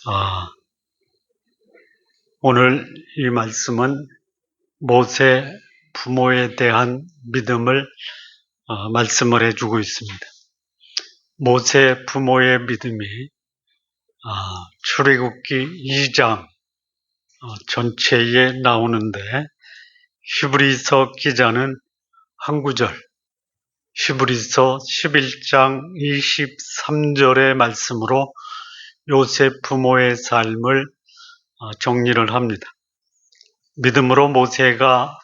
아, 오늘 이 말씀은 모세 부모에 대한 믿음을 말씀을 해주고 있습니다. 모세 부모의 믿음이 출애굽기 2장 전체에 나오는데 히브리서 기자는 한 구절, 히브리서 11장 23절의 말씀으로 요셉 부모의 삶을 정리를 합니다. 믿음으로 모세가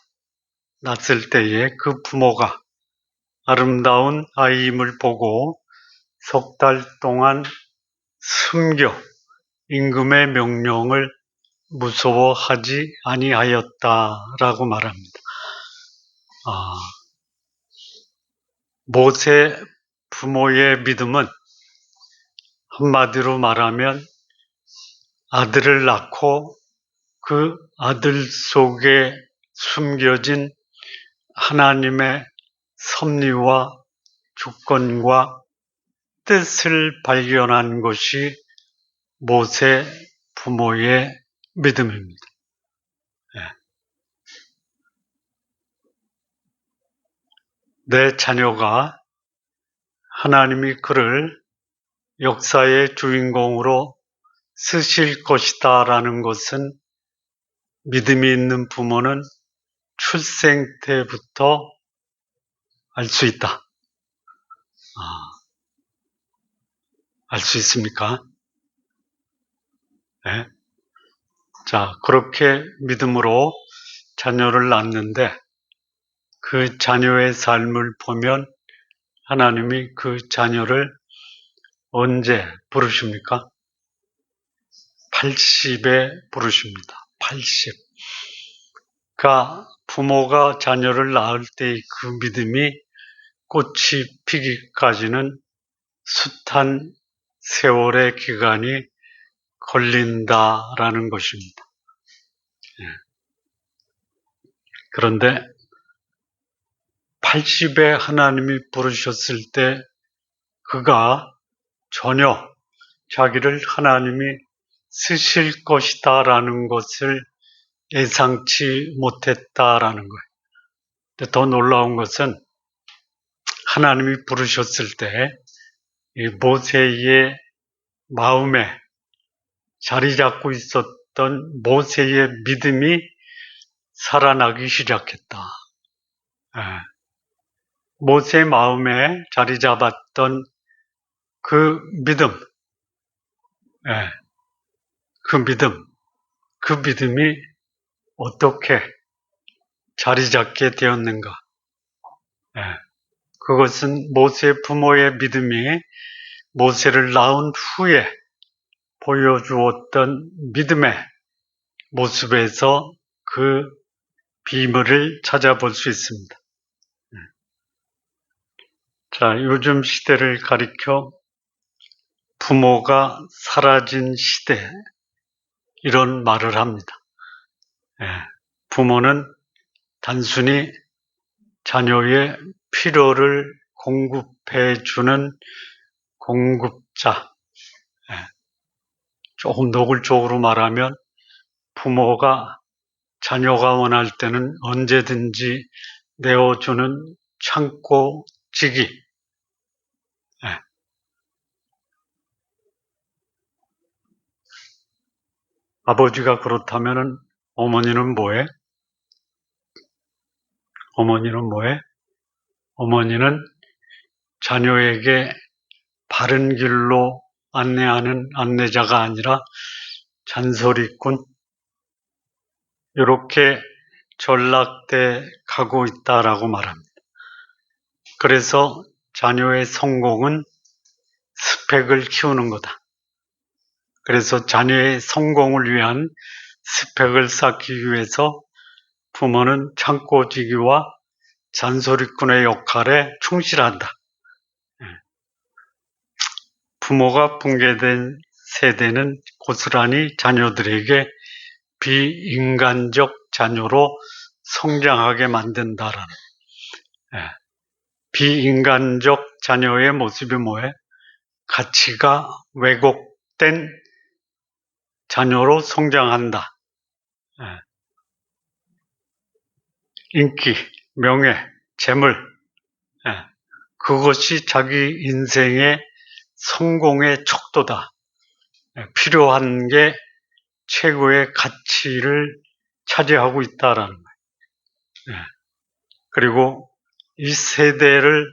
낳았을 때에 그 부모가 아름다운 아이임을 보고 석 달 동안 숨겨 임금의 명령을 무서워하지 아니하였다라고 말합니다. 모세 부모의 믿음은 한마디로 말하면 아들을 낳고 그 아들 속에 숨겨진 하나님의 섭리와 주권과 뜻을 발견한 것이 모세 부모의 믿음입니다. 내 자녀가 하나님이 그를 역사의 주인공으로 쓰실 것이다 라는 것은 믿음이 있는 부모는 출생 때부터 알 수 있다. 알 수 있습니까? 네. 자, 그렇게 믿음으로 자녀를 낳는데 그 자녀의 삶을 보면 하나님이 그 자녀를 언제 부르십니까? 80에 부르십니다. 80. 그러니까 부모가 자녀를 낳을 때의 그 믿음이 꽃이 피기까지는 숱한 세월의 기간이 걸린다라는 것입니다. 그런데 80에 하나님이 부르셨을 때 그가 전혀 자기를 하나님이 쓰실 것이다라는 것을 예상치 못했다라는 거예요. 근데 더 놀라운 것은 하나님이 부르셨을 때 이 모세의 마음에 자리 잡고 있었던 모세의 믿음이 살아나기 시작했다. 모세의 마음에 자리 잡았던 그 믿음, 그 믿음이 어떻게 자리 잡게 되었는가? 그것은 모세 부모의 믿음이 모세를 낳은 후에 보여주었던 믿음의 모습에서 그 비밀을 찾아볼 수 있습니다. 자, 요즘 시대를 가리켜 부모가 사라진 시대, 이런 말을 합니다. 부모는 단순히 자녀의 필요를 공급해주는 공급자. 조금 노골적으로 말하면 부모가 자녀가 원할 때는 언제든지 내어주는 창고지기. 아버지가 그렇다면 어머니는 뭐해? 어머니는 자녀에게 바른 길로 안내하는 안내자가 아니라 잔소리꾼, 이렇게 전락돼 가고 있다라고 말합니다. 그래서 자녀의 성공은 스펙을 키우는 거다. 그래서 자녀의 성공을 위한 스펙을 쌓기 위해서 부모는 창고지기와 잔소리꾼의 역할에 충실한다. 부모가 붕괴된 세대는 고스란히 자녀들에게 비인간적 자녀로 성장하게 만든다라는. 비인간적 자녀의 모습이 뭐예요? 가치가 왜곡된 자녀로 성장한다. 인기, 명예, 재물, 그것이 자기 인생의 성공의 척도다. 필요한 게 최고의 가치를 차지하고 있다라는 거예요. 그리고 이 세대를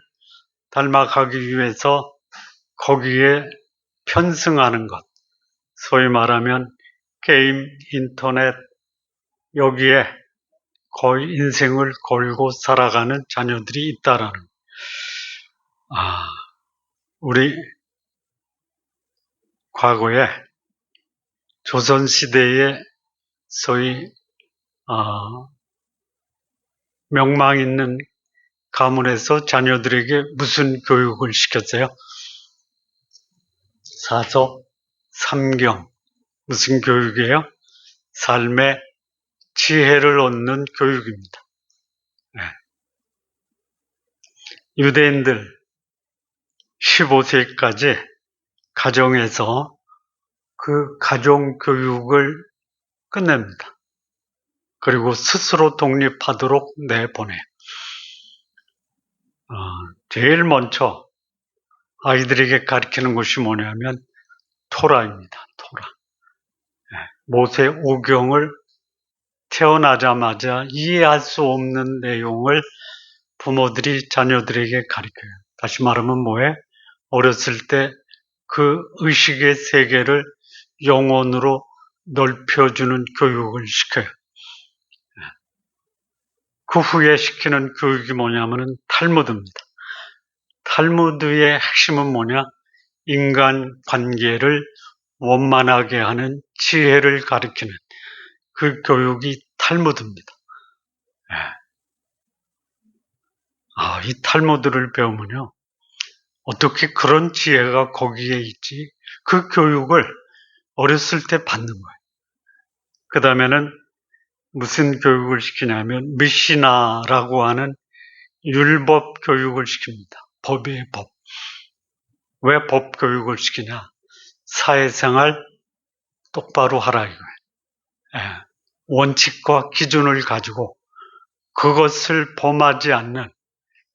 닮아가기 위해서 거기에 편승하는 것, 소위 말하면 게임, 인터넷, 여기에 거의 인생을 걸고 살아가는 자녀들이 있다라는 거예요. 우리 과거에 조선시대에 소위 명망 있는 가문에서 자녀들에게 무슨 교육을 시켰어요? 사서, 삼경. 무슨 교육이에요? 삶의 지혜를 얻는 교육입니다. 유대인들 15세까지 가정에서 그 가정 교육을 끝냅니다. 그리고 스스로 독립하도록 내보내요. 제일 먼저 아이들에게 가르치는 것이 뭐냐면 토라입니다. 토라. 모세 오경을 태어나자마자 이해할 수 없는 내용을 부모들이 자녀들에게 가르쳐요. 다시 말하면 뭐해? 어렸을 때 그 의식의 세계를 영혼으로 넓혀주는 교육을 시켜요. 그 후에 시키는 교육이 뭐냐면은 탈무드입니다. 탈무드의 핵심은 뭐냐? 인간 관계를 원만하게 하는 지혜를 가르치는 그 교육이 탈무드입니다. 이 탈무드를 배우면요. 어떻게 그런 지혜가 거기에 있지? 그 교육을 어렸을 때 받는 거예요. 그 다음에는 무슨 교육을 시키냐면 미시나라고 하는 율법 교육을 시킵니다. 법의 법. 왜 법 교육을 시키냐? 사회생활 똑바로 하라 이거예요. 원칙과 기준을 가지고 그것을 범하지 않는,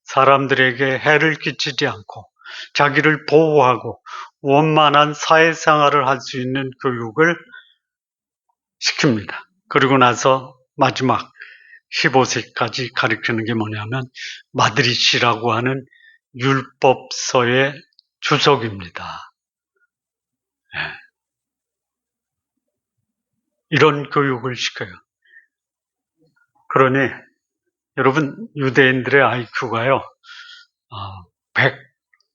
사람들에게 해를 끼치지 않고 자기를 보호하고 원만한 사회생활을 할 수 있는 교육을 시킵니다. 그리고 나서 마지막 15세까지 가르치는 게 뭐냐면 마드리시라고 하는 율법서의 주석입니다. 이런 교육을 시켜요. 그러니 여러분, 유대인들의 IQ가요 100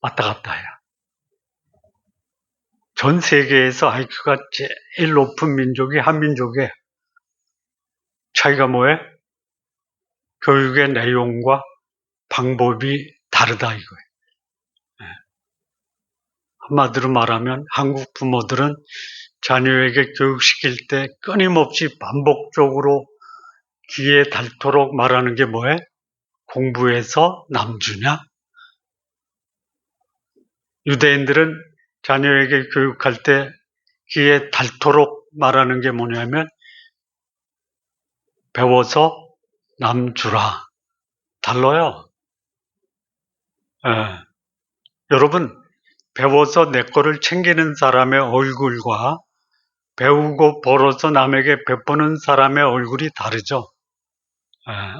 왔다 갔다 해요. 전 세계에서 IQ가 제일 높은 민족이 한민족이에요. 차이가 뭐예요? 교육의 내용과 방법이 다르다 이거예요. 한마디로 말하면 한국 부모들은 자녀에게 교육시킬 때 끊임없이 반복적으로 귀에 닳도록 말하는 게 뭐예요? 공부해서 남주냐? 유대인들은 자녀에게 교육할 때 귀에 닳도록 말하는 게 뭐냐면 배워서 남주라. 달라요. 여러분, 배워서 내 거를 챙기는 사람의 얼굴과 배우고 벌어서 남에게 베푸는 사람의 얼굴이 다르죠.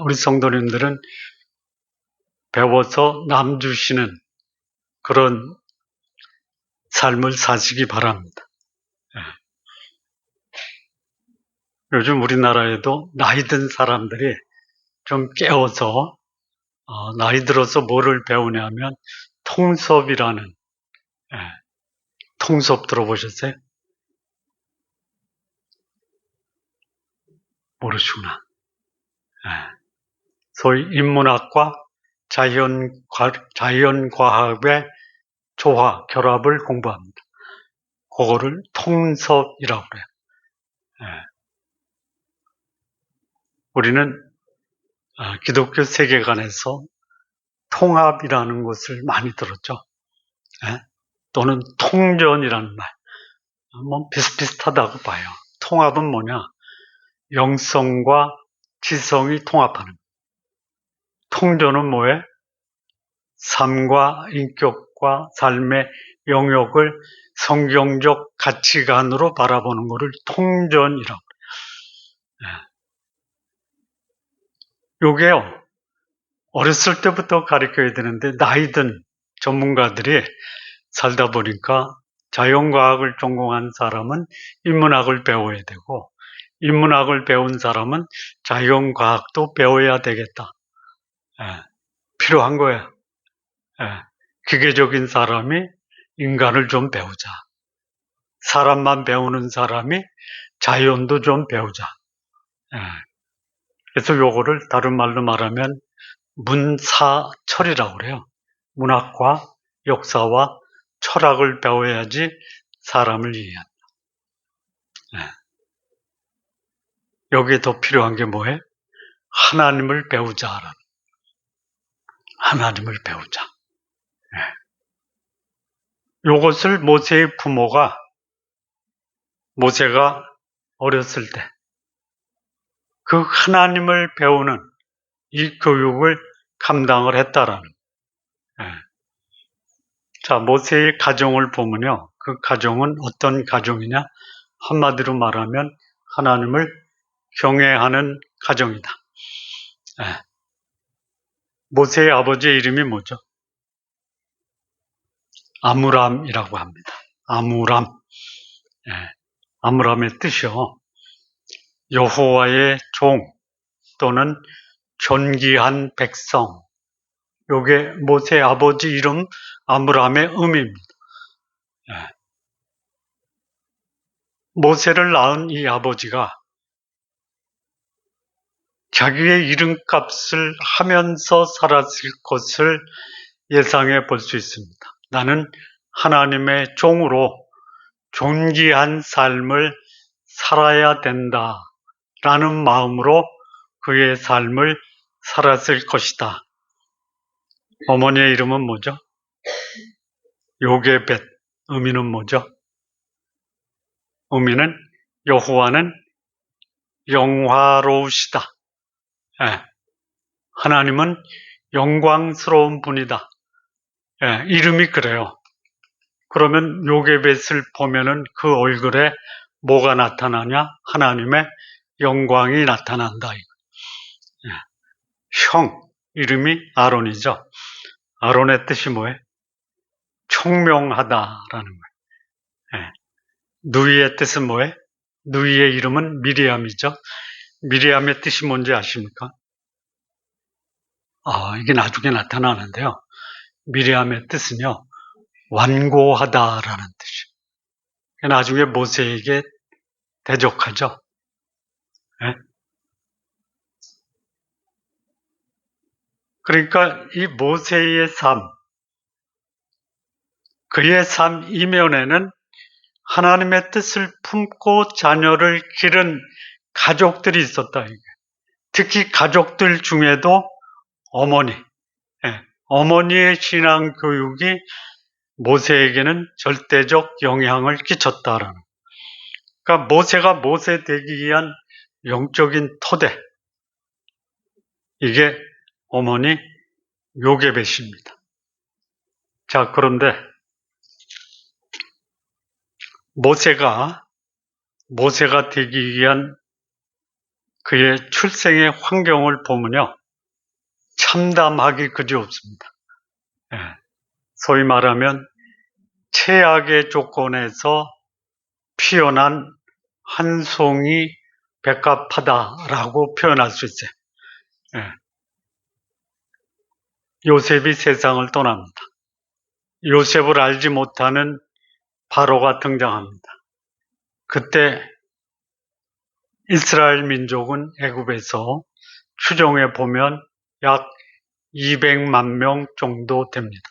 우리 성도님들은 배워서 남 주시는 그런 삶을 사시기 바랍니다. 요즘 우리나라에도 나이 든 사람들이 좀 깨워서 나이 들어서 뭐를 배우냐면 통섭이라는, 통섭 들어보셨어요? 모르시구나. 소위 인문학과 자연과학의 조화, 결합을 공부합니다. 그거를 통섭이라고 그래요. 우리는 기독교 세계관에서 통합이라는 것을 많이 들었죠. 또는 통전이라는 말. 뭐 비슷비슷하다고 봐요. 통합은 뭐냐? 영성과 지성이 통합하는. 통조는 뭐예요? 삶과 인격과 삶의 영역을 성경적 가치관으로 바라보는 것을 통전이라고. 요게요, 어렸을 때부터 가르쳐야 되는데, 나이 든 전문가들이 살다 보니까 자연과학을 전공한 사람은 인문학을 배워야 되고, 인문학을 배운 사람은 자연과학도 배워야 되겠다. 필요한 거예요. 기계적인 사람이 인간을 좀 배우자. 사람만 배우는 사람이 자연도 좀 배우자. 그래서 요거를 다른 말로 말하면 문사철이라고 그래요. 문학과 역사와 철학을 배워야지 사람을 이해한다. 여기에 더 필요한 게 뭐예요? 하나님을 배우자라는. 하나님을 배우자. 요것을 모세의 부모가, 모세가 어렸을 때 그 하나님을 배우는 이 교육을 감당을 했다라는. 자, 모세의 가정을 보면요, 그 가정은 어떤 가정이냐? 한마디로 말하면 하나님을 경외하는 가정이다. 모세의 아버지의 이름이 뭐죠? 아므람이라고 합니다. 아므람. 아므람의 뜻이요, 여호와의 종 또는 존귀한 백성. 요게 모세의 아버지 이름 아므람의 의미입니다. 모세를 낳은 이 아버지가 자기의 이름값을 하면서 살았을 것을 예상해 볼 수 있습니다. 나는 하나님의 종으로 존귀한 삶을 살아야 된다라는 마음으로 그의 삶을 살았을 것이다. 어머니의 이름은 뭐죠? 요게벳. 의미는 뭐죠? 의미는 여호와는 영화로우시다. 하나님은 영광스러운 분이다. 이름이 그래요. 그러면 요게벳을 보면은 그 얼굴에 뭐가 나타나냐? 하나님의 영광이 나타난다. 형, 이름이 아론이죠. 아론의 뜻이 뭐예요? 총명하다라는 거예요. 누이의 뜻은 뭐예요? 누이의 이름은 미리암이죠. 미리암의 뜻이 뭔지 아십니까? 이게 나중에 나타나는데요. 미리암의 뜻은요, 완고하다라는 뜻이에요. 나중에 모세에게 대적하죠. 그러니까 이 모세의 삶, 그의 삶 이면에는 하나님의 뜻을 품고 자녀를 기른 가족들이 있었다. 특히 가족들 중에도 어머니의 신앙 교육이 모세에게는 절대적 영향을 끼쳤다라는. 그러니까 모세가 모세 되기 위한 영적인 토대, 이게 어머니 요게벳입니다. 자, 그런데 모세가 되기 위한 그의 출생의 환경을 보면요, 참담하기 그지없습니다. 소위 말하면 최악의 조건에서 피어난 한 송이 백합하다라고 표현할 수 있어요. 요셉이 세상을 떠납니다. 요셉을 알지 못하는 바로가 등장합니다. 그때 이스라엘 민족은 애굽에서 추정해 보면 약 200만 명 정도 됩니다.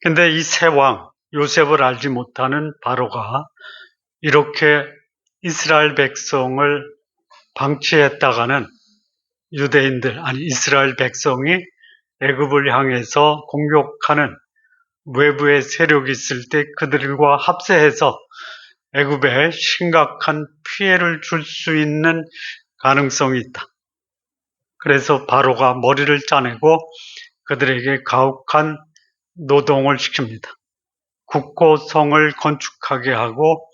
근데 이 새 왕, 요셉을 알지 못하는 바로가 이렇게 이스라엘 백성을 방치했다가는 유대인들, 아니 이스라엘 백성이 애굽을 향해서 공격하는 외부의 세력이 있을 때 그들과 합세해서 애굽에 심각한 피해를 줄 수 있는 가능성이 있다. 그래서 바로가 머리를 짜내고 그들에게 가혹한 노동을 시킵니다. 굳고 성을 건축하게 하고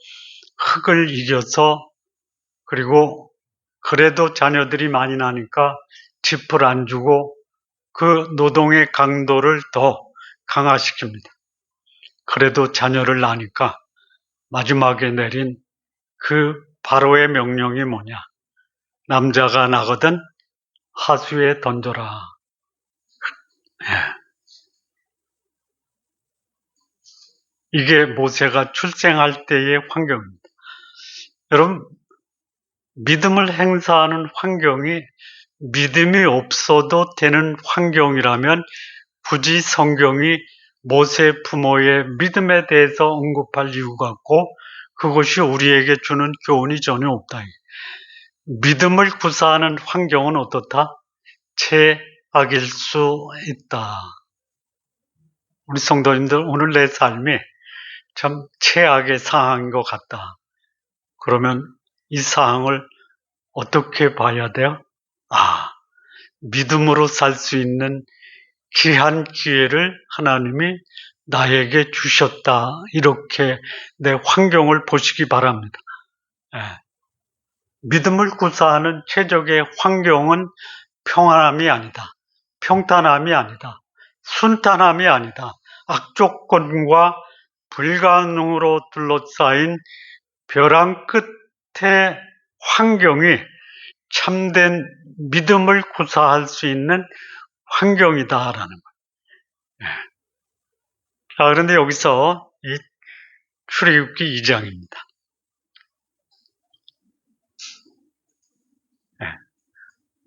흙을 이겨서, 그리고 그래도 자녀들이 많이 나니까 짚을 안 주고 그 노동의 강도를 더 강화시킵니다. 그래도 자녀를 낳으니까 마지막에 내린 그 바로의 명령이 뭐냐? 남자가 나거든 하수에 던져라. 이게 모세가 출생할 때의 환경입니다. 여러분, 믿음을 행사하는 환경이 믿음이 없어도 되는 환경이라면 굳이 성경이 모세 부모의 믿음에 대해서 언급할 이유가 없고 그것이 우리에게 주는 교훈이 전혀 없다. 믿음을 구사하는 환경은 어떻다? 최악일 수 있다. 우리 성도님들, 오늘 내 삶이 참 최악의 상황인 것 같다. 그러면 이 상황을 어떻게 봐야 돼요? 믿음으로 살 수 있는 귀한 기회를 하나님이 나에게 주셨다. 이렇게 내 환경을 보시기 바랍니다. 믿음을 구사하는 최적의 환경은 평안함이 아니다. 평탄함이 아니다. 순탄함이 아니다. 악조건과 불가능으로 둘러싸인 벼랑 끝의 환경이 참된 믿음을 구사할 수 있는 환경이다라는 거예요. 자, 그런데 여기서 이 출애굽기 2장입니다.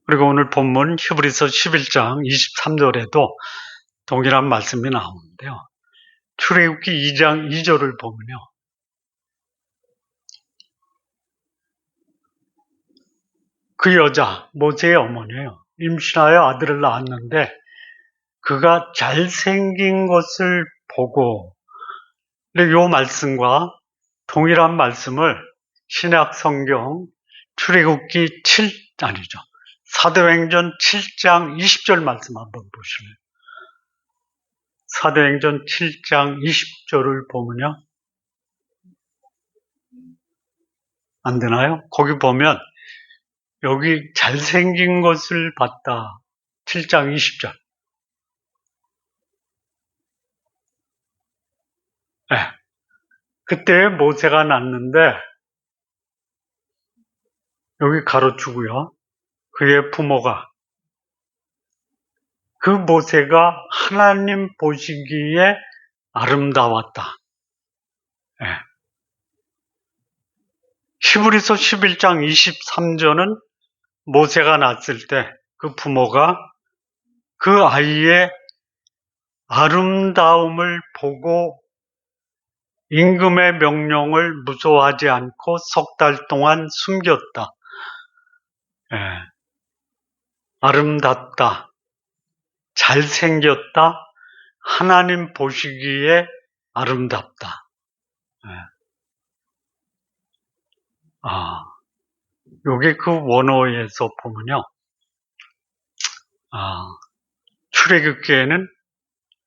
그리고 오늘 본문 히브리서 11장 23절에도 동일한 말씀이 나오는데요. 출애굽기 2장 2절을 보면요. 그 여자, 모세의 어머니예요. 임신하여 아들을 낳았는데 그가 잘생긴 것을 보고, 근데 이 말씀과 동일한 말씀을 신약 성경 출애굽기 사도행전 7장 20절 말씀 한번 보시면, 사도행전 7장 20절을 보면요. 안 되나요? 거기 보면 여기 잘생긴 것을 봤다. 7장 20절. 그때 모세가 낳는데 여기 가로주고요. 그의 부모가, 그 모세가 하나님 보시기에 아름다웠다. 히브리서 11장 23절은 모세가 낳았을 때 그 부모가 그 아이의 아름다움을 보고 임금의 명령을 무소하지 않고 석 달 동안 숨겼다. 아름답다, 잘생겼다, 하나님 보시기에 아름답다. 요게 그 원어에서 보면요. 출애굽기에는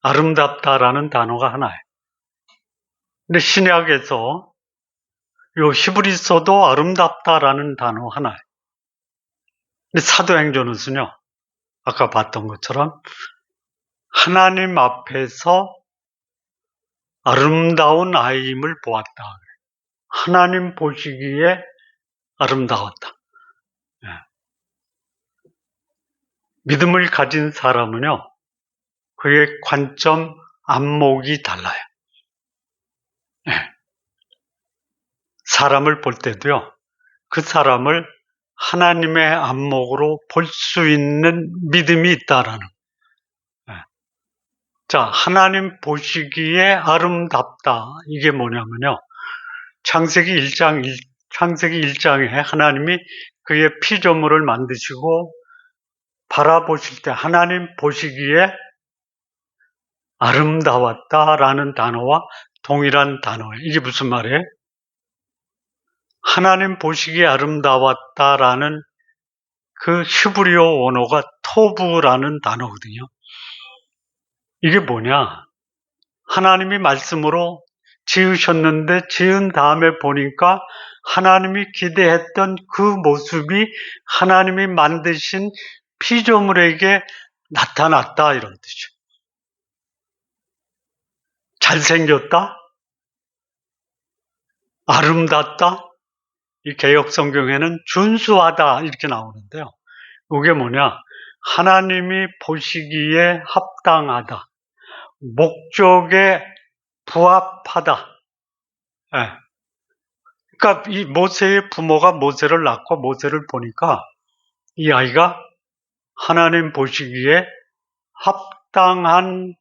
아름답다라는 단어가 하나예요. 근데 신약에서 요 히브리서도 아름답다라는 단어 하나예요. 근데 사도행전은요, 아까 봤던 것처럼 하나님 앞에서 아름다운 아이임을 보았다. 하나님 보시기에 아름다웠다. 믿음을 가진 사람은요, 그의 관점, 안목이 달라요. 사람을 볼 때도요, 그 사람을 하나님의 안목으로 볼 수 있는 믿음이 있다라는. 자, 하나님 보시기에 아름답다. 이게 뭐냐면요, 창세기 1장에 하나님이 그의 피조물을 만드시고 바라보실 때 하나님 보시기에 아름다웠다라는 단어와 동일한 단어예요. 이게 무슨 말이에요? 하나님 보시기에 아름다웠다라는 그 히브리어 원어가 토브라는 단어거든요. 이게 뭐냐? 하나님이 말씀으로 지으셨는데 지은 다음에 보니까 하나님이 기대했던 그 모습이 하나님이 만드신 피조물에게 나타났다 이런 뜻이죠. 잘생겼다? 아름답다? 이 개역 성경에는 준수하다 이렇게 나오는데요. 이게 뭐냐? 하나님이 보시기에 합당하다. 목적에 부합하다. 예. 그러니까 이 모세의 부모가 모세를 낳고 모세를 보니까 이 아이가 하나님 보시기에 합당한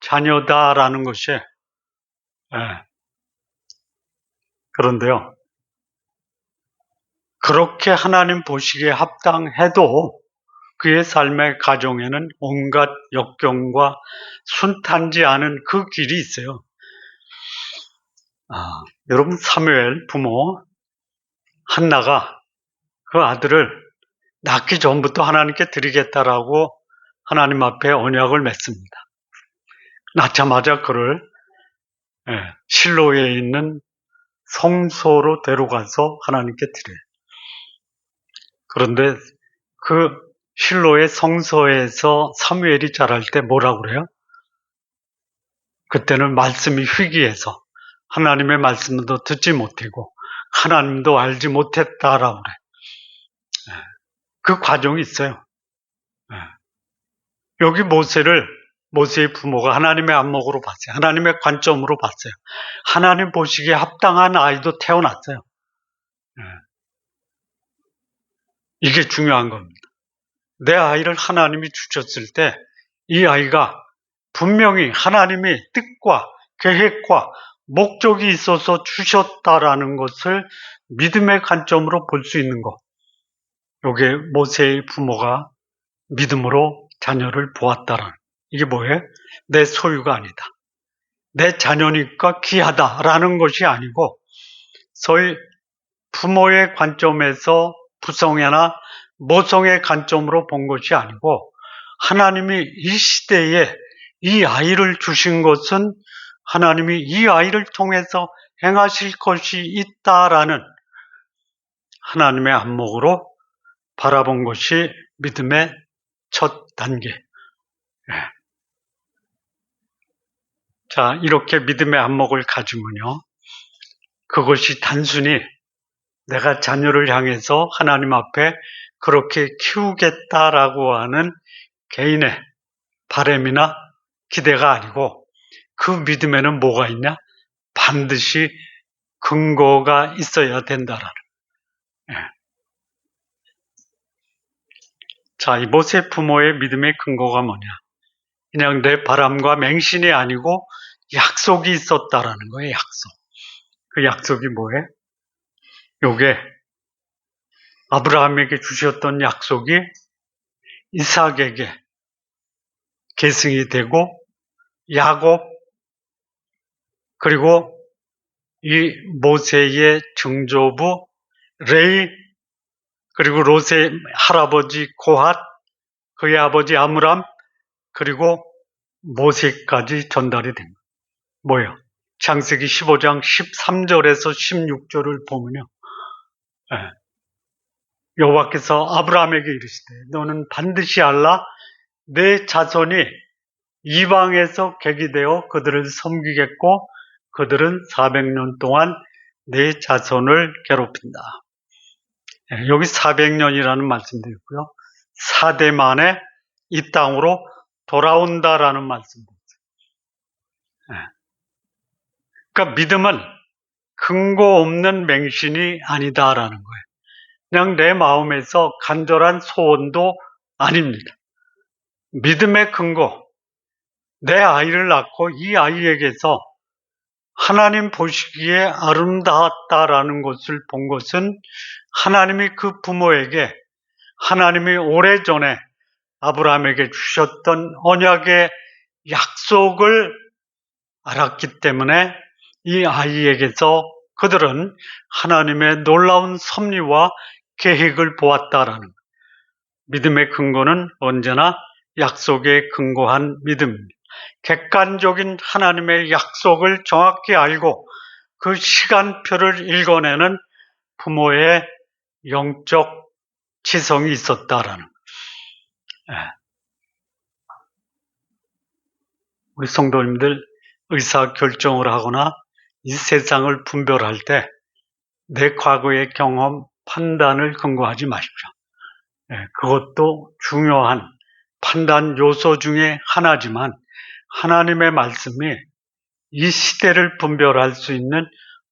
자녀다라는 것이 그런데요. 그렇게 하나님 보시기에 합당해도 그의 삶의 가정에는 온갖 역경과 순탄지 않은 그 길이 있어요. 여러분 사무엘 부모 한나가 그 아들을 낳기 전부터 하나님께 드리겠다라고 하나님 앞에 언약을 맺습니다. 낳자마자 그를 실로에 있는 성소로 데려가서 하나님께 드려요. 그런데 그 실로의 성소에서 사무엘이 자랄 때 뭐라고 그래요? 그때는 말씀이 희귀해서 하나님의 말씀도 듣지 못하고 하나님도 알지 못했다라고 그래. 그 과정이 있어요. 여기 모세의 부모가 하나님의 안목으로 봤어요. 하나님의 관점으로 봤어요. 하나님 보시기에 합당한 아이도 태어났어요. 이게 중요한 겁니다. 내 아이를 하나님이 주셨을 때 이 아이가 분명히 하나님의 뜻과 계획과 목적이 있어서 주셨다라는 것을 믿음의 관점으로 볼 수 있는 것. 이게 모세의 부모가 믿음으로 자녀를 보았다라는. 이게 뭐예요? 내 소유가 아니다. 내 자녀니까 귀하다라는 것이 아니고 소위 부모의 관점에서 부성애나 모성의 관점으로 본 것이 아니고 하나님이 이 시대에 이 아이를 주신 것은 하나님이 이 아이를 통해서 행하실 것이 있다라는 하나님의 안목으로 바라본 것이 믿음의 첫 단계. 자, 이렇게 믿음의 안목을 가지면요. 그것이 단순히 내가 자녀를 향해서 하나님 앞에 그렇게 키우겠다라고 하는 개인의 바람이나 기대가 아니고 그 믿음에는 뭐가 있냐? 반드시 근거가 있어야 된다라는. 자, 이 모세 부모의 믿음의 근거가 뭐냐? 그냥 내 바람과 맹신이 아니고 약속이 있었다라는 거예요, 약속. 그 약속이 뭐예요? 요게 아브라함에게 주셨던 약속이 이삭에게 계승이 되고 야곱 그리고 이 모세의 증조부 레이 그리고 롯의 할아버지 고핫 그의 아버지 아므람 그리고 모세까지 전달이 됩니다. 뭐예요? 창세기 15장 13절에서 16절을 보면요. 여호와께서 아브라함에게 이르시되 너는 반드시 알라 내 자손이 이방에서 객이 되어 그들을 섬기겠고 그들은 400년 동안 내 자손을 괴롭힌다. 여기 400년이라는 말씀도 있고요. 4대 만에 이 땅으로 돌아온다라는 말씀도 있어요. 그러니까 믿음은 근거 없는 맹신이 아니다라는 거예요. 그냥 내 마음에서 간절한 소원도 아닙니다. 믿음의 근거, 내 아이를 낳고 이 아이에게서 하나님 보시기에 아름다웠다라는 것을 본 것은 하나님이 그 부모에게 하나님이 오래전에 아브라함에게 주셨던 언약의 약속을 알았기 때문에 이 아이에게서 그들은 하나님의 놀라운 섭리와 계획을 보았다라는 거예요. 믿음의 근거는 언제나 약속에 근거한 믿음입니다. 객관적인 하나님의 약속을 정확히 알고 그 시간표를 읽어내는 부모의 영적 지성이 있었다라는 거예요. 우리 성도님들 의사결정을 하거나 이 세상을 분별할 때 내 과거의 경험, 판단을 근거하지 마십시오. 그것도 중요한 판단 요소 중에 하나지만 하나님의 말씀이 이 시대를 분별할 수 있는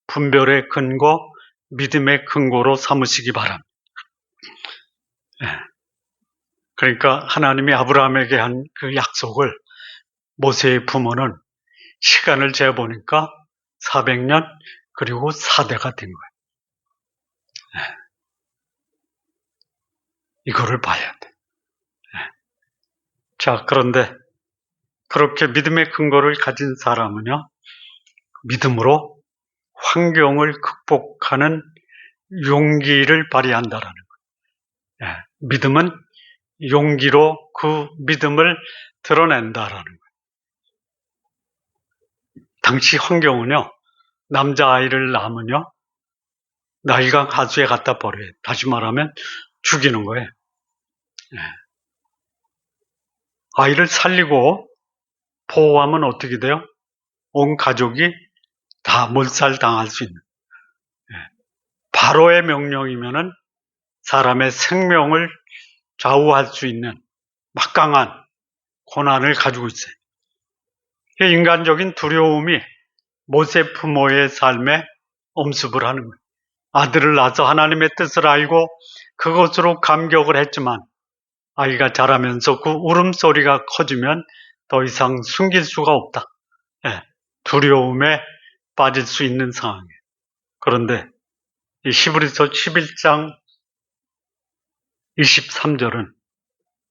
분별의 근거, 믿음의 근거로 삼으시기 바랍니다. 그러니까 하나님이 아브라함에게 한 그 약속을 모세의 부모는 시간을 재보니까 400년 그리고 4대가 된 거예요. 이거를 봐야 돼. 자, 그런데 그렇게 믿음의 근거를 가진 사람은요, 믿음으로 환경을 극복하는 용기를 발휘한다라는 거예요. 믿음은 용기로 그 믿음을 드러낸다라는 거예요. 당시 환경은요, 남자아이를 낳으면요, 나일강 하수에 갖다 버려요. 다시 말하면 죽이는 거예요. 아이를 살리고 보호하면 어떻게 돼요? 온 가족이 다 몰살당할 수 있는. 바로의 명령이면은 사람의 생명을 좌우할 수 있는 막강한 권한을 가지고 있어요. 인간적인 두려움이 모세 부모의 삶에 엄습을 하는 거예요. 아들을 낳아서 하나님의 뜻을 알고 그것으로 감격을 했지만 아이가 자라면서 그 울음소리가 커지면 더 이상 숨길 수가 없다. 두려움에 빠질 수 있는 상황이에요. 그런데 이 히브리서 11장 23절은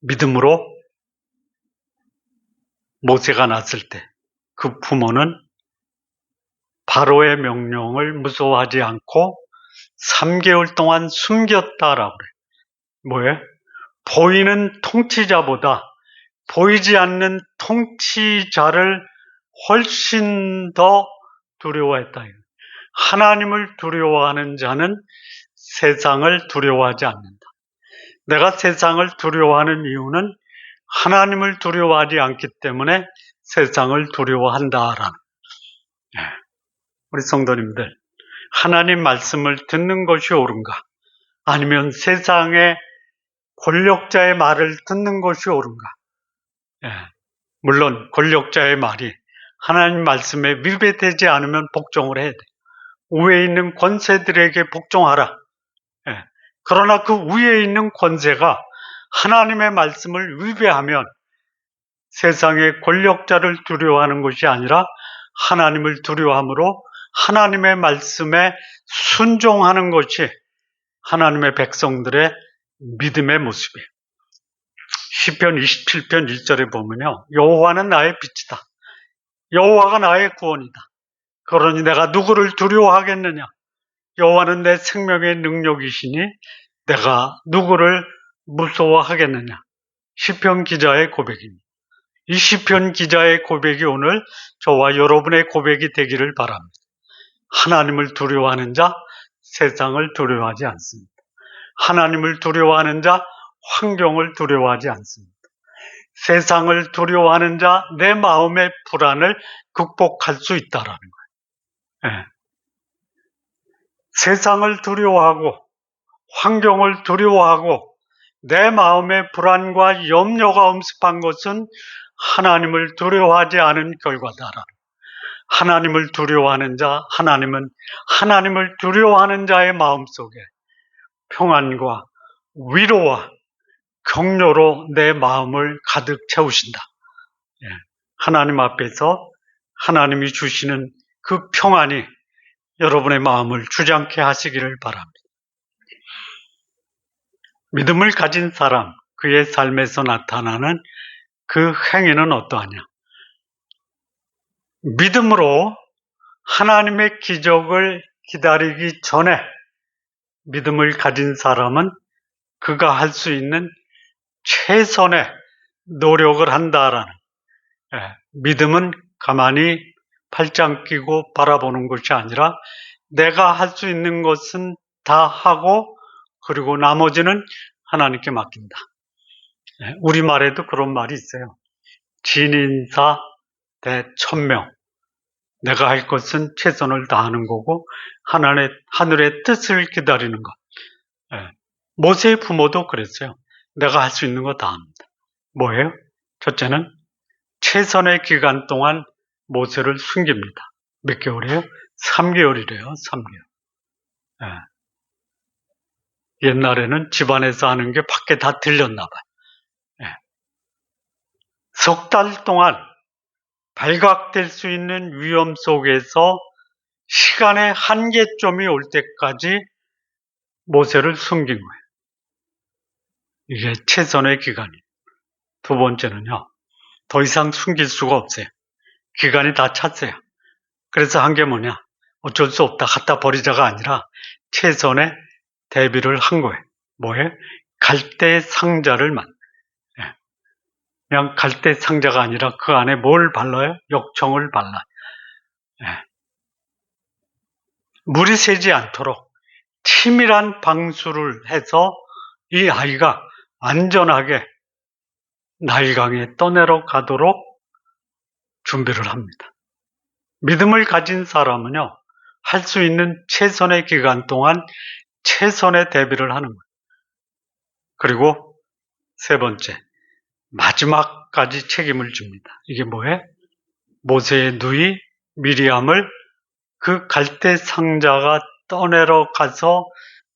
믿음으로 모세가 낳았을 때 그 부모는 바로의 명령을 무서워하지 않고 3개월 동안 숨겼다라고 그래요. 뭐예요? 보이는 통치자보다 보이지 않는 통치자를 훨씬 더 두려워했다. 하나님을 두려워하는 자는 세상을 두려워하지 않는다. 내가 세상을 두려워하는 이유는 하나님을 두려워하지 않기 때문에 세상을 두려워한다라는. 우리 성도님들, 하나님 말씀을 듣는 것이 옳은가? 아니면 세상의 권력자의 말을 듣는 것이 옳은가? 물론 권력자의 말이 하나님 말씀에 위배되지 않으면 복종을 해야 돼. 위에 있는 권세들에게 복종하라. 그러나 그 위에 있는 권세가 하나님의 말씀을 위배하면 세상의 권력자를 두려워하는 것이 아니라 하나님을 두려워함으로 하나님의 말씀에 순종하는 것이 하나님의 백성들의 믿음의 모습이에요. 시편 27편 1절에 보면요, 여호와는 나의 빛이다. 여호와가 나의 구원이다. 그러니 내가 누구를 두려워하겠느냐? 여호와는 내 생명의 능력이시니 내가 누구를 무서워하겠느냐? 시편 기자의 고백입니다. 이 시편 기자의 고백이 오늘 저와 여러분의 고백이 되기를 바랍니다. 하나님을 두려워하는 자, 세상을 두려워하지 않습니다. 하나님을 두려워하는 자, 환경을 두려워하지 않습니다. 세상을 두려워하는 자, 내 마음의 불안을 극복할 수 있다라는 거예요. 세상을 두려워하고 환경을 두려워하고 내 마음의 불안과 염려가 엄습한 것은 하나님을 두려워하지 않은 결과다라는. 하나님을 두려워하는 자, 하나님은 하나님을 두려워하는 자의 마음속에 평안과 위로와 격려로 내 마음을 가득 채우신다. 하나님 앞에서 하나님이 주시는 그 평안이 여러분의 마음을 주장케 하시기를 바랍니다. 믿음을 가진 사람, 그의 삶에서 나타나는 그 행위는 어떠하냐? 믿음으로 하나님의 기적을 기다리기 전에 믿음을 가진 사람은 그가 할 수 있는 최선의 노력을 한다라는, 믿음은 가만히 팔짱 끼고 바라보는 것이 아니라 내가 할 수 있는 것은 다 하고 그리고 나머지는 하나님께 맡긴다. 우리말에도 그런 말이 있어요. 진인사 대천명. 내가 할 것은 최선을 다하는 거고 하늘의 뜻을 기다리는 것. 모세의 부모도 그랬어요. 내가 할 수 있는 거 다 합니다. 뭐예요? 첫째는 최선의 기간 동안 모세를 숨깁니다. 몇 개월이에요? 3개월이래요. 3개월. 옛날에는 집안에서 하는 게 밖에 다 들렸나 봐요. 석 달 동안 발각될 수 있는 위험 속에서 시간의 한계점이 올 때까지 모세를 숨긴 거예요. 이게 최선의 기간이에요. 두 번째는요, 더 이상 숨길 수가 없어요. 기간이 다 찼어요. 그래서 한 게 뭐냐? 어쩔 수 없다, 갖다 버리자가 아니라 최선의 대비를 한 거예요. 뭐예요? 갈대 상자를 그냥 갈대 상자가 아니라 그 안에 뭘 발라요? 역청을 발라요. 물이 새지 않도록 치밀한 방수를 해서 이 아이가 안전하게 나일강에 떠내려 가도록 준비를 합니다. 믿음을 가진 사람은요, 할 수 있는 최선의 기간 동안 최선의 대비를 하는 거예요. 그리고 세 번째, 마지막까지 책임을 집니다. 이게 뭐예요? 모세의 누이 미리암을 그 갈대 상자가 떠내려 가서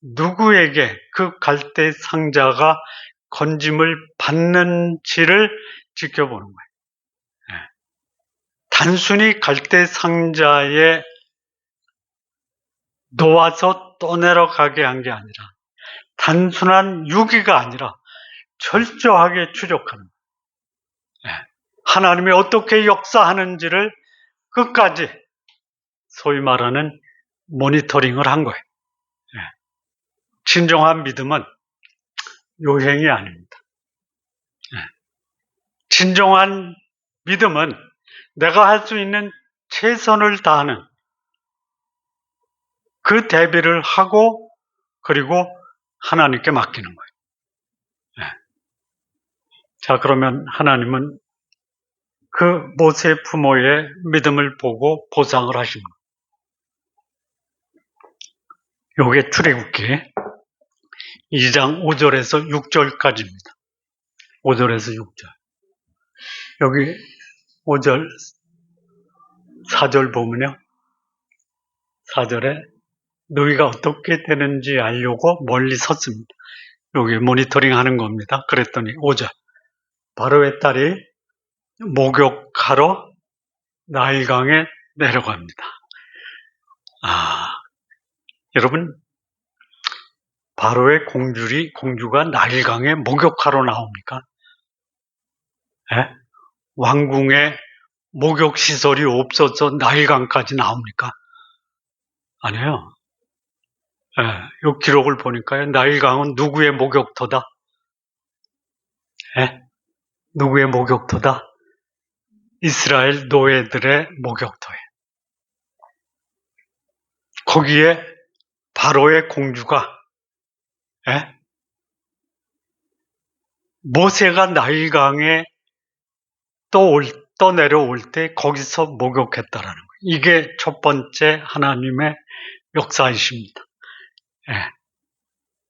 누구에게 그 갈대 상자가 건짐을 받는지를 지켜보는 거예요. 단순히 갈대 상자에 놓아서 떠내려가게 한 게 아니라 단순한 유기가 아니라 철저하게 추적하는 거예요. 하나님이 어떻게 역사하는지를 끝까지 소위 말하는 모니터링을 한 거예요. 진정한 믿음은 요행이 아닙니다. 진정한 믿음은 내가 할 수 있는 최선을 다하는 그 대비를 하고 그리고 하나님께 맡기는 거예요. 자, 그러면 하나님은 그 모세 부모의 믿음을 보고 보상을 하신 거예요. 이게 출애굽기 2장 5절에서 6절까지입니다. 5절에서 6절. 여기 5절 4절 보면요. 4절에 너희가 어떻게 되는지 알려고 멀리 섰습니다. 여기 모니터링 하는 겁니다. 그랬더니 5절. 바로의 딸이 목욕하러 나일강에 내려갑니다. 여러분, 바로의 공주가 나일강에 목욕하러 나옵니까? 왕궁에 목욕시설이 없어서 나일강까지 나옵니까? 아니에요. 이 기록을 보니까요, 나일강은 누구의 목욕터다? 누구의 목욕터다? 이스라엘 노예들의 목욕터예요. 거기에 바로의 공주가 모세가 나일강에 떠내려올 때 거기서 목욕했다라는 거예요. 이게 첫 번째 하나님의 역사이십니다.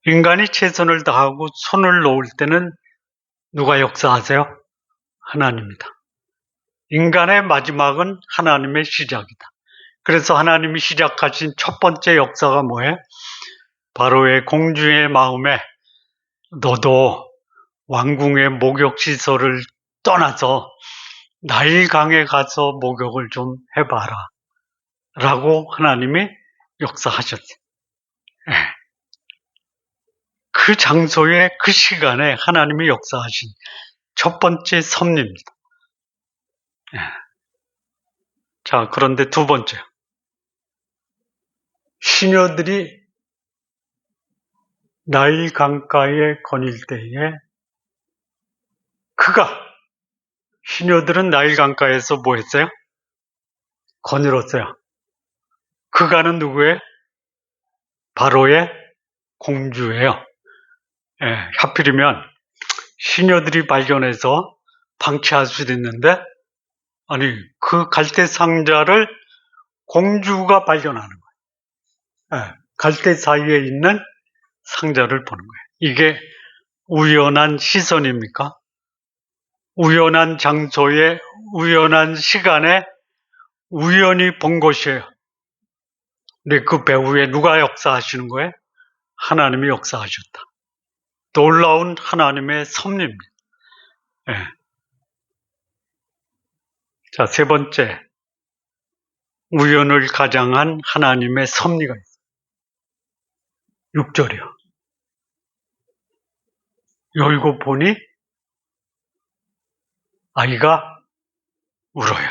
인간이 최선을 다하고 손을 놓을 때는 누가 역사하세요? 하나님이다. 인간의 마지막은 하나님의 시작이다. 그래서 하나님이 시작하신 첫 번째 역사가 뭐예요? 바로의 공주의 마음에 너도 왕궁의 목욕시설을 떠나서 나일강에 가서 목욕을 좀 해봐라 라고 하나님이 역사하셨어요. 그 장소에 그 시간에 하나님이 역사하신 첫 번째 섭리입니다. 자, 그런데 두 번째. 시녀들이 나일 강가에 거닐 때에 시녀들은 나일 강가에서 뭐 했어요? 거닐었어요. 그가는 누구예요? 바로의 공주예요. 예, 하필이면 시녀들이 발견해서 방치할 수도 있는데, 아니, 그 갈대 상자를 공주가 발견하는 거예요. 예, 갈대 사이에 있는 상자를 보는 거예요. 이게 우연한 시선입니까? 우연한 장소에, 우연한 시간에 우연히 본 것이에요. 근데 그 배후에 누가 역사하시는 거예요? 하나님이 역사하셨다. 놀라운 하나님의 섭리입니다. 예. 자, 세 번째. 우연을 가장한 하나님의 섭리가 있어요. 6절이요. 열고 보니 아이가 울어요.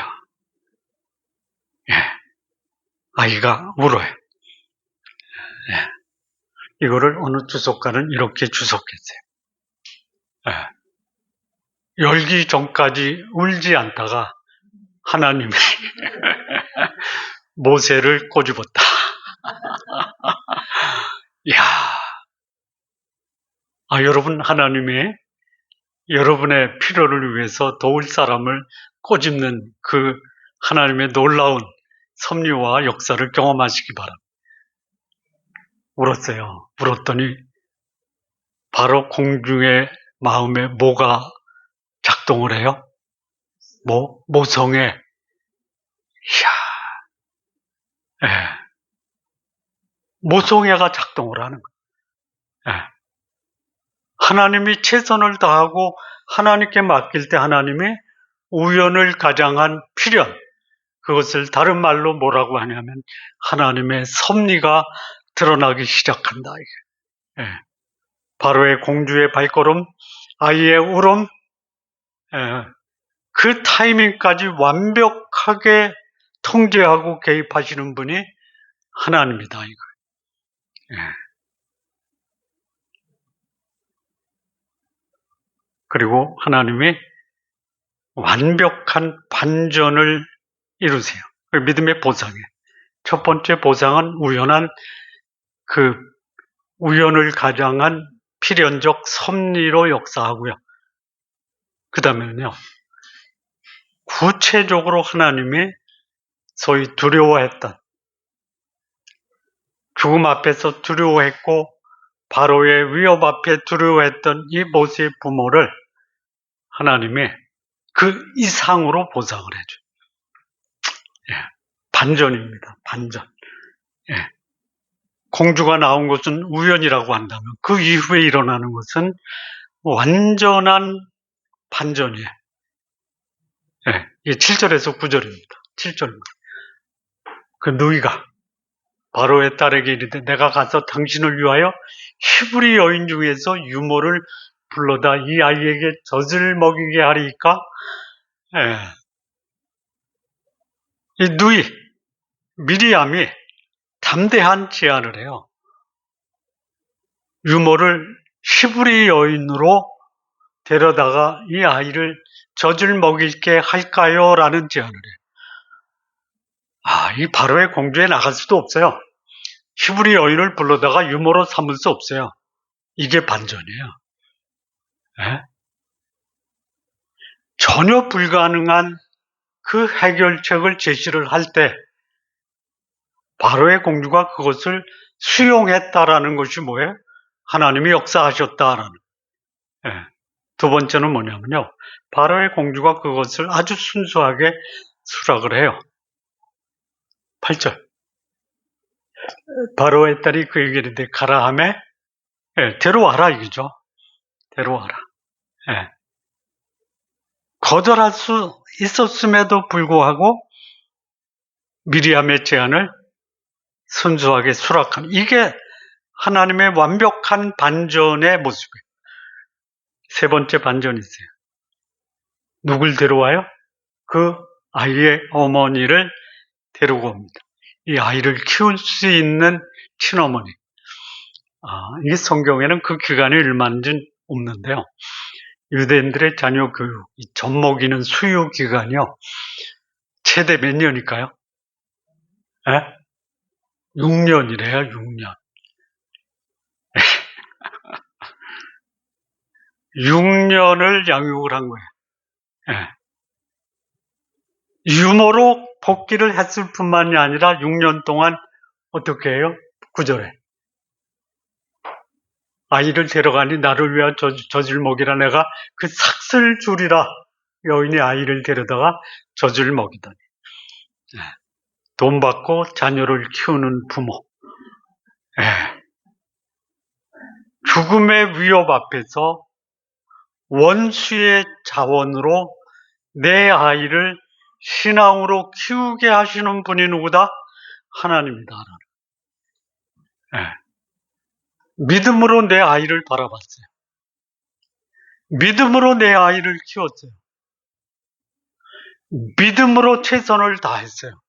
예. 아이가 울어요. 예. 이거를 어느 주석가는 이렇게 주석했어요. 예. 열기 전까지 울지 않다가 하나님이 모세를 꼬집었다. 이야. 여러분, 하나님이 여러분의 필요를 위해서 도울 사람을 꼬집는 그 하나님의 놀라운 섭리와 역사를 경험하시기 바랍니다. 울었어요. 울었더니 바로 공주의 마음에 뭐가 작동을 해요? 모성애. 이야. 예. 모성애가 작동을 하는 거예요. 예. 하나님이 최선을 다하고 하나님께 맡길 때 하나님이 우연을 가장한 필연, 그것을 다른 말로 뭐라고 하냐면 하나님의 섭리가 드러나기 시작한다. 예. 바로의 공주의 발걸음, 아이의 울음, 예. 그 타이밍까지 완벽하게 통제하고 개입하시는 분이 하나님이다. 이거. 예. 그리고 하나님이 완벽한 반전을 이루세요. 그 믿음의 보상이에요. 첫 번째 보상은 우연을 가장한 필연적 섭리로 역사하고요. 그 다음에는요, 구체적으로 하나님이 소위 두려워했던, 죽음 앞에서 두려워했고, 바로의 위협 앞에 두려워했던 이 모세의 부모를 하나님이 그 이상으로 보상을 해줘요. 예, 반전입니다. 반전. 예. 공주가 나온 것은 우연이라고 한다면 그 이후에 일어나는 것은 완전한 반전이에요. 예, 이게 7절에서 9절입니다. 7절입니다. 그 누이가 바로의 딸에게 이르되 내가 가서 당신을 위하여 히브리 여인 중에서 유모를 불러다 이 아이에게 젖을 먹이게 하리이까? 예. 이 누이 미리암이 담대한 제안을 해요. 유모를 히브리 여인으로 데려다가 이 아이를 젖을 먹일게 할까요? 라는 제안을 해요. 이 바로의 공주에 나갈 수도 없어요. 히브리 여인을 불러다가 유모로 삼을 수 없어요. 이게 반전이에요. 네? 전혀 불가능한 그 해결책을 제시를 할 때 바로의 공주가 그것을 수용했다라는 것이 뭐예요? 하나님이 역사하셨다라는. 네. 두 번째는 뭐냐면요. 바로의 공주가 그것을 아주 순수하게 수락을 해요. 8절. 바로의 딸이 그에게 이르되 가라 하매 데려와라 이거죠. 데려와라. 예. 거절할 수 있었음에도 불구하고 미리암의 제안을 순수하게 수락한 이게 하나님의 완벽한 반전의 모습이에요. 세 번째 반전이 있어요. 누굴 데려와요? 그 아이의 어머니를 데리고 옵니다. 이 아이를 키울 수 있는 친어머니. 이 성경에는 그 기간이 얼마인지는 없는데요. 유대인들의 자녀 교육, 젖 먹이는 수유 기간이요. 최대 몇 년일까요? 6년이래요, 6년. 6년을 양육을 한 거예요. 유모로 복귀를 했을 뿐만이 아니라 6년 동안 어떻게 해요? 9절에. 아이를 데려가니 나를 위하여 젖을 먹이라. 내가 그 삭슬 주리라. 여인이 아이를 데려다가 젖을 먹이더니. 돈 받고 자녀를 키우는 부모. 죽음의 위협 앞에서 원수의 자원으로 내 아이를 신앙으로 키우게 하시는 분이 누구다? 하나님이다. 믿음으로 내 아이를 바라봤어요. 믿음으로 내 아이를 키웠어요. 믿음으로 최선을 다했어요.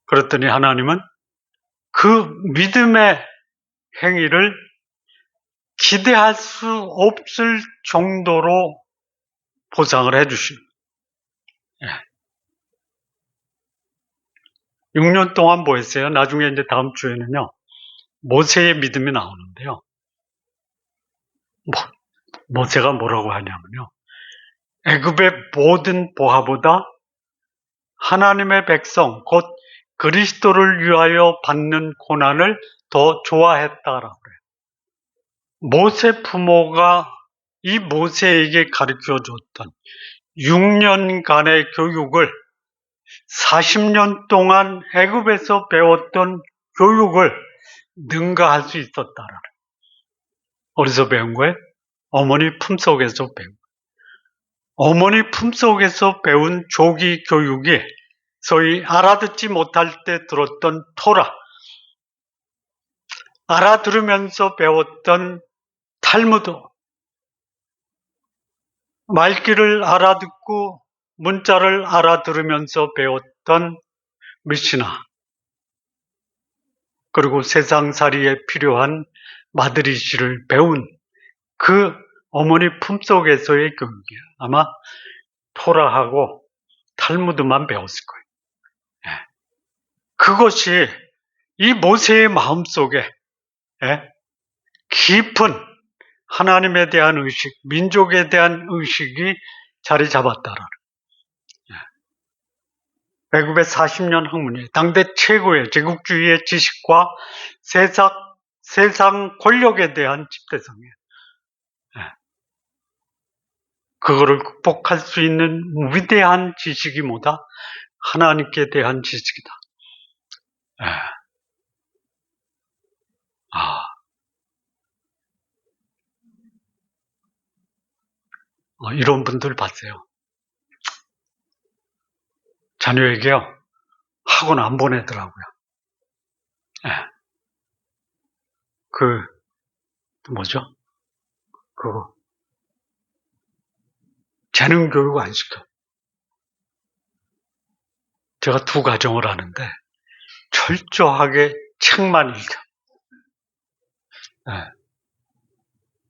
그랬더니 하나님은 그 믿음의 행위를 기대할 수 없을 정도로 보상을 해주십니다. 6년 동안 뭐 했어요? 나중에 이제 다음 주에는요, 모세의 믿음이 나오는데요. 모세가 뭐라고 하냐면요. 애굽의 모든 보화보다 하나님의 백성, 곧 그리스도를 위하여 받는 고난을 더 좋아했다라고 그래요. 모세 부모가 이 모세에게 가르쳐 줬던 6년간의 교육을 40년 동안 애굽에서 배웠던 교육을 능가할 수 있었다라는. 어디서 배운 거예요? 어머니 품속에서 배운 거예요. 어머니 품속에서 배운 조기 교육이 소위 알아듣지 못할 때 들었던 토라, 알아들으면서 배웠던 탈무드, 말귀를 알아듣고 문자를 알아들으면서 배웠던 미시나, 그리고 세상살이에 필요한 마드리시를 배운 그 어머니 품속에서의 교육이에요. 아마 토라하고 탈무드만 배웠을 거예요. 그것이 이 모세의 마음속에 깊은 하나님에 대한 의식, 민족에 대한 의식이 자리 잡았다라는. 애굽의 40년 학문이 당대 최고의 제국주의의 지식과 세상 권력에 대한 집대성이에요. 그거를 극복할 수 있는 위대한 지식이 뭐다? 하나님께 대한 지식이다. 이런 분들 봤어요. 자녀에게요, 학원 안 보내더라고요. 뭐죠? 재능 교육 안 시켜. 제가 2 가정을 하는데, 철저하게 책만 읽혀.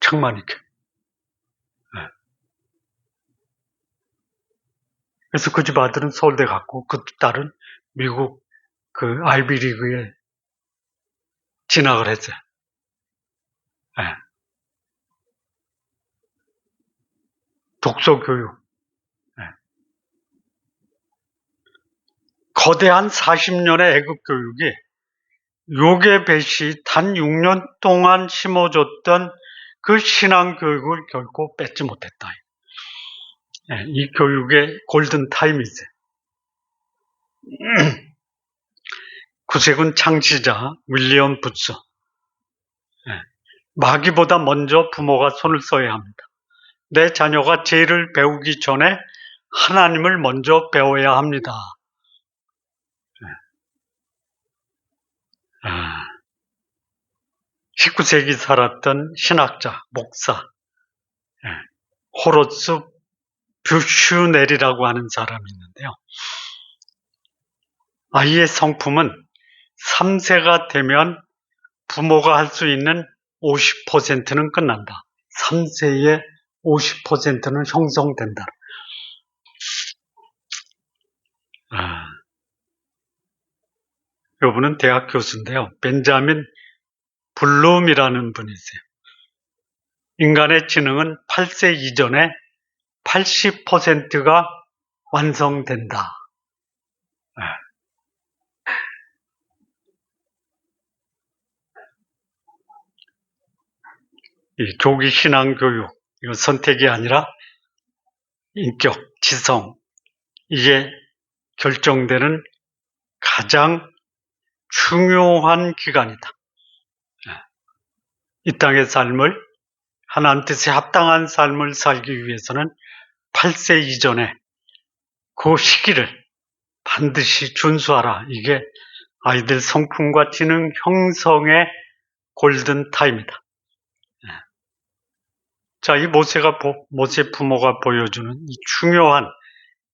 책만 읽혀. 그래서 그 집 아들은 서울대 갔고, 그 딸은 미국 그 아이비리그에 진학을 했어요. 독서 교육. 거대한 40년의 애국 교육이 요괴벳이 단 6년 동안 심어줬던 그 신앙 교육을 결코 뺏지 못했다. 이 교육의 골든 타임이세요. 구세군 창시자 윌리엄 부츠. 마귀보다 먼저 부모가 손을 써야 합니다. 내 자녀가 죄를 배우기 전에 하나님을 먼저 배워야 합니다. 19세기 살았던 신학자, 목사, 호로츠 뷰슈넬이라고 하는 사람이 있는데요. 아이의 성품은 3세가 되면 부모가 할 수 있는 50%는 끝난다. 3세에 50%는 형성된다. 이분은 대학 교수인데요. 벤자민 블룸이라는 분이세요. 인간의 지능은 8세 이전에 80%가 완성된다. 이 조기 신앙 교육, 이거 선택이 아니라 인격, 지성, 이게 결정되는 가장 중요한 기간이다. 이 땅의 삶을 하나님 뜻에 합당한 삶을 살기 위해서는 8세 이전에 그 시기를 반드시 준수하라. 이게 아이들 성품과 지능 형성의 골든 타임이다. 자, 이 모세 부모가 보여주는 이 중요한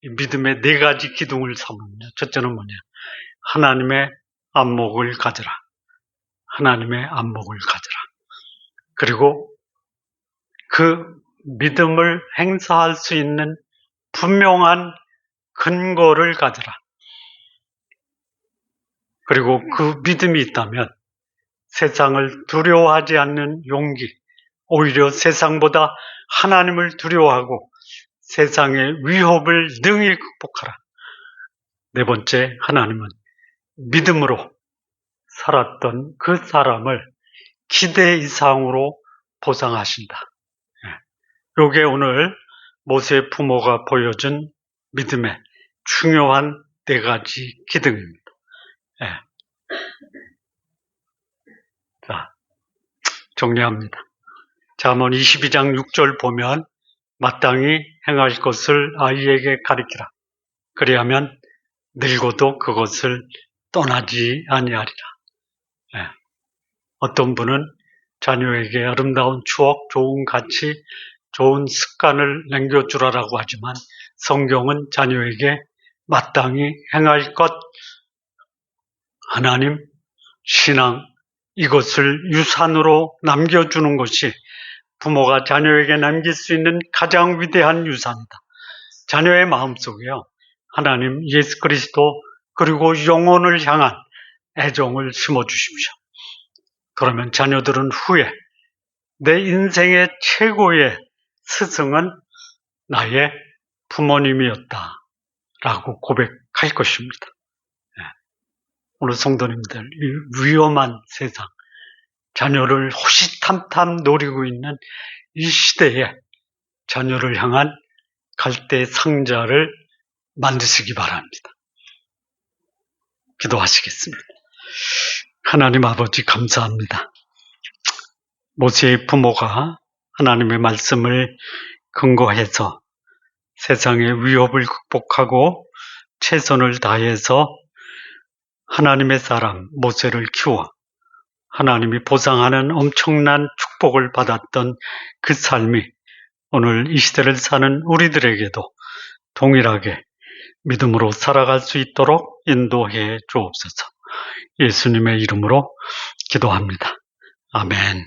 믿음의 4가지 기둥을 삼으며, 첫째는 뭐냐? 하나님의 안목을 가져라. 하나님의 안목을 가져라. 그리고 그 믿음을 행사할 수 있는 분명한 근거를 가져라. 그리고 그 믿음이 있다면 세상을 두려워하지 않는 용기, 오히려 세상보다 하나님을 두려워하고 세상의 위협을 능히 극복하라. 4번째, 하나님은 믿음으로 살았던 그 사람을 기대 이상으로 보상하신다. 이게 오늘 모세 부모가 보여준 믿음의 중요한 4가지 기둥입니다. 자, 정리합니다. 잠언 22장 6절 보면 마땅히 행할 것을 아이에게 가르치라. 그리하면 늙어도 그것을 떠나지 아니하리라. 어떤 분은 자녀에게 아름다운 추억, 좋은 가치, 좋은 습관을 남겨주라라고 하지만 성경은 자녀에게 마땅히 행할 것, 하나님, 신앙, 이것을 유산으로 남겨주는 것이 부모가 자녀에게 남길 수 있는 가장 위대한 유산이다. 자녀의 마음속에요, 하나님, 예수 그리스도, 그리고 영혼을 향한 애정을 심어주십시오. 그러면 자녀들은 후에 내 인생의 최고의 스승은 나의 부모님이었다 라고 고백할 것입니다. 오늘 성도님들, 이 위험한 세상, 자녀를 호시탐탐 노리고 있는 이 시대에 자녀를 향한 갈대 상자를 만드시기 바랍니다. 기도하시겠습니다. 하나님 아버지, 감사합니다. 모세의 부모가 하나님의 말씀을 근거해서 세상의 위협을 극복하고 최선을 다해서 하나님의 사람 모세를 키워 하나님이 보상하는 엄청난 축복을 받았던 그 삶이 오늘 이 시대를 사는 우리들에게도 동일하게 믿음으로 살아갈 수 있도록 인도해 주옵소서. 예수님의 이름으로 기도합니다. 아멘.